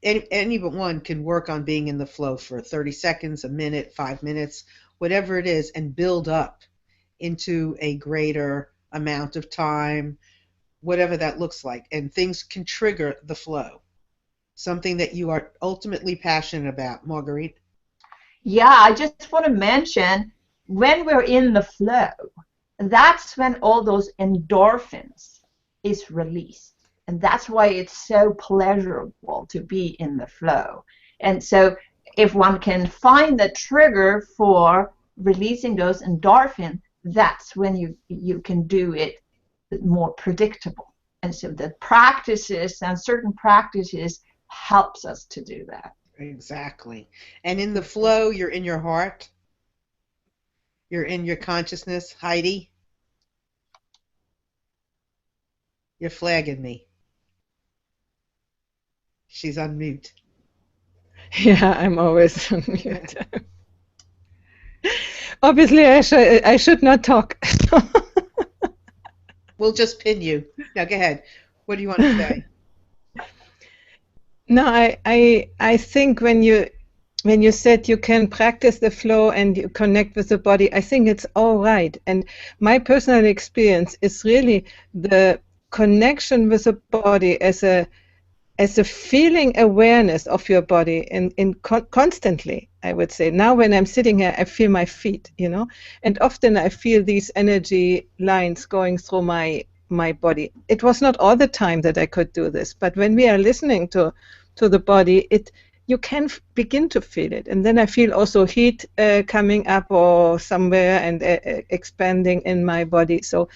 anyone can work on being in the flow for 30 seconds, a minute, 5 minutes, whatever it is, and build up into a greater amount of time, whatever that looks like. And things can trigger the flow. Something that you are ultimately passionate about, Marguerite. Yeah, I just want to mention, when we're in the flow, that's when all those endorphins is released. And that's why it's so pleasurable to be in the flow. And so if one can find the trigger for releasing those endorphins, that's when you can do it more predictable. And so the practices and certain practices helps us to do that. Exactly. And in the flow, you're in your heart. You're in your consciousness. Heidi, you're flagging me. She's on mute. Yeah, I'm always on mute. Obviously, I should not talk. We'll just pin you. Now, go ahead. What do you want to say? No, I think when you said you can practice the flow and you connect with the body, I think it's all right. And my personal experience is really the connection with the body as a feeling awareness of your body constantly, I would say. Now when I'm sitting here, I feel my feet, and often I feel these energy lines going through my body. It was not all the time that I could do this, but when we are listening to the body, you can begin to feel it. And then I feel also heat coming up or somewhere and expanding in my body. So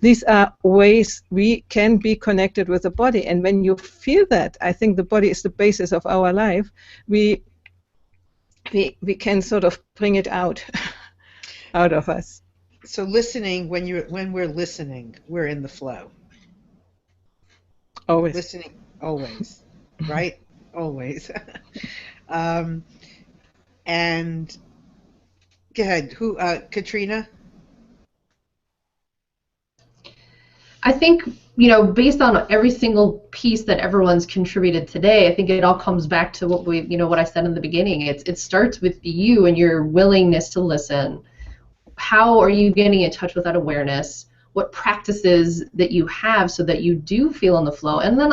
these are ways we can be connected with the body. And when you feel that, I think the body is the basis of our life, we can sort of bring it out out of us. So listening, when we're listening, we're in the flow. Always. Listening, always, right? Always. And go ahead. Who? Katrina? I think, based on every single piece that everyone's contributed today, I think it all comes back to what I said in the beginning. It starts with you and your willingness to listen. How are you getting in touch with that awareness? What practices that you have so that you do feel in the flow, and then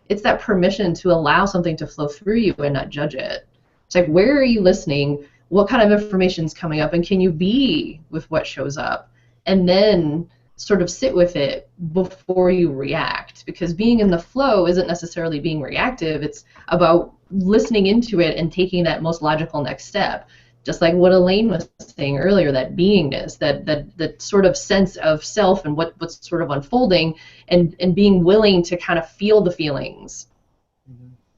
it's that permission to allow something to flow through you and not judge it. It's like, where are you listening? What kind of information is coming up, and can you be with what shows up? And then sort of sit with it before you react, because being in the flow isn't necessarily being reactive. It's about listening into it and taking that most logical next step. Just like what Elaine was saying earlier, that beingness, that sort of sense of self and what's sort of unfolding, and being willing to kind of feel the feelings,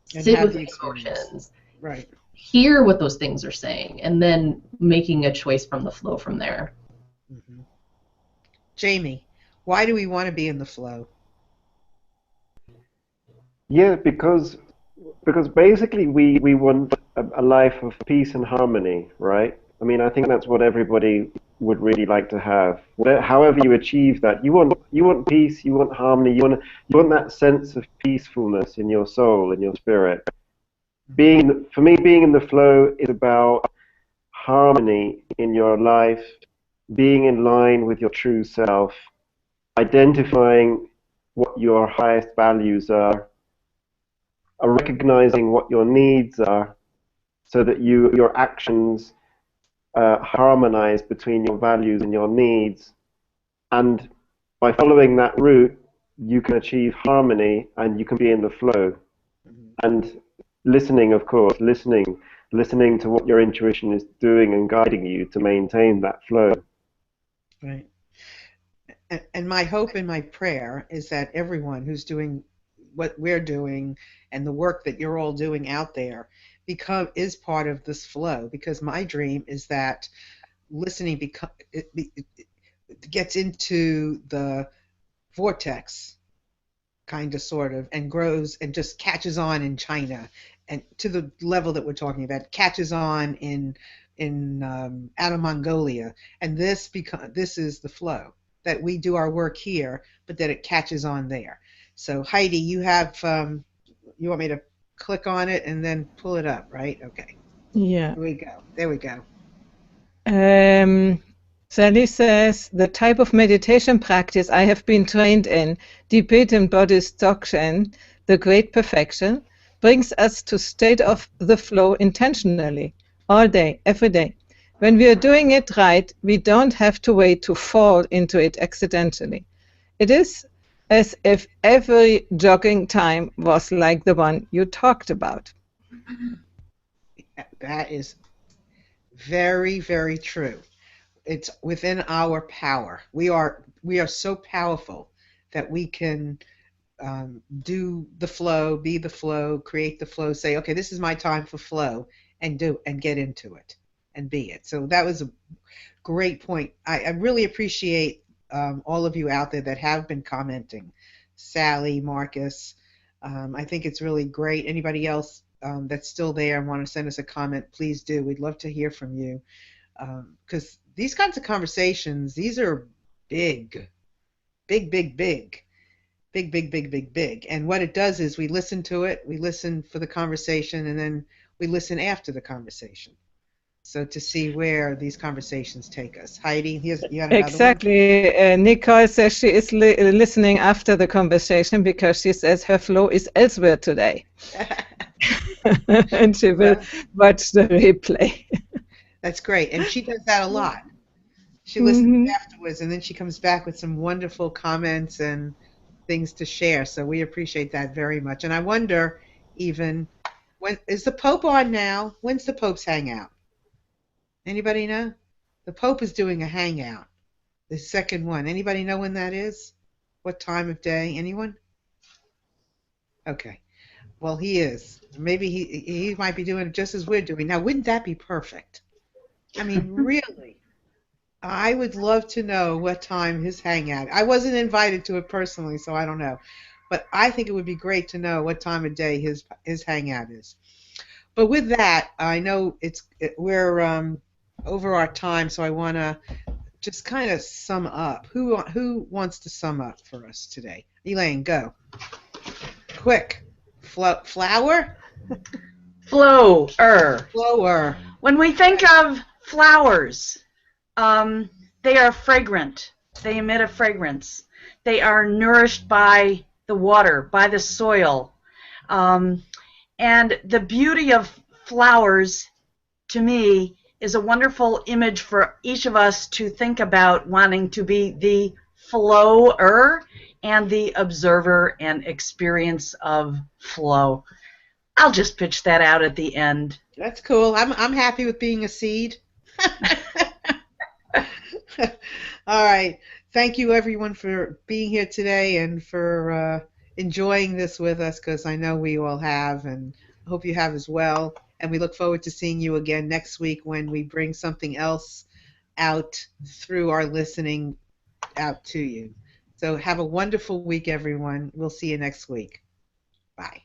sit with the emotions, right? Hear what those things are saying, and then making a choice from the flow from there. Mm-hmm. Jamie, why do we want to be in the flow? Yeah, because basically we want a life of peace and harmony, right? I mean, I think that's what everybody would really like to have. However you achieve that, you want peace, you want harmony, you want that sense of peacefulness in your soul, in your spirit. For me, being in the flow is about harmony in your life, being in line with your true self, identifying what your highest values are recognizing what your needs are, so that your actions harmonize between your values and your needs. And by following that route, you can achieve harmony and you can be in the flow. Mm-hmm. And listening, of course, listening to what your intuition is doing and guiding you to maintain that flow. Right. And my hope and my prayer is that everyone who's doing what we're doing and the work that you're all doing out there is part of this flow, because my dream is that listening gets into the vortex, kind of, sort of, and grows and just catches on in China, and to the level that we're talking about, catches on in out of Mongolia, and this is the flow, that we do our work here, but that it catches on there. So Heidi, you have you want me to click on it and then pull it up, right? Okay. Yeah. There we go. Sally says, the type of meditation practice I have been trained in, Tibetan Buddhist Dzogchen, the Great Perfection, brings us to state of the flow intentionally, all day, every day. When we are doing it right, we don't have to wait to fall into it accidentally. It is as if every jogging time was like the one you talked about. That is very, very true. It's within our power. We are so powerful that we can do the flow, be the flow, create the flow, say, okay, this is my time for flow, and get into it and be it. So that was a great point. I really appreciate all of you out there that have been commenting. Sally, Marcus, I think it's really great. Anybody else that's still there and want to send us a comment, please do. We'd love to hear from you, because these kinds of conversations, these are big. And what it does is we listen to it, we listen for the conversation, and then we listen after the conversation. So to see where these conversations take us. Heidi, you had another exactly. Nicole says she is listening after the conversation because she says her flow is elsewhere today. And she will watch the replay. That's great. And she does that a lot. She listens afterwards, and then she comes back with some wonderful comments and things to share. So we appreciate that very much. And I wonder even When is the Pope on now? When's the Pope's hangout? Anybody know? The Pope is doing a hangout. The second one. Anybody know when that is? What time of day? Anyone? Okay. Well, he is. Maybe he might be doing it just as we're doing. Now, wouldn't that be perfect? I mean, really. I would love to know what time his hangout. I wasn't invited to it personally, so I don't know. But I think it would be great to know what time of day his hangout is. But with that, I know we're over our time, so I want to just kind of sum up. Who wants to sum up for us today? Elaine, go. Quick. Flower? Flower. Flower. When we think of flowers, they are fragrant. They emit a fragrance. They are nourished by the water, by the soil. And the beauty of flowers, to me, is a wonderful image for each of us to think about wanting to be the flower and the observer and experience of flow. I'll just pitch that out at the end. That's cool. I'm happy with being a seed. All right. Thank you, everyone, for being here today and for enjoying this with us, because I know we all have, and I hope you have as well. And we look forward to seeing you again next week when we bring something else out through our listening out to you. So have a wonderful week, everyone. We'll see you next week. Bye.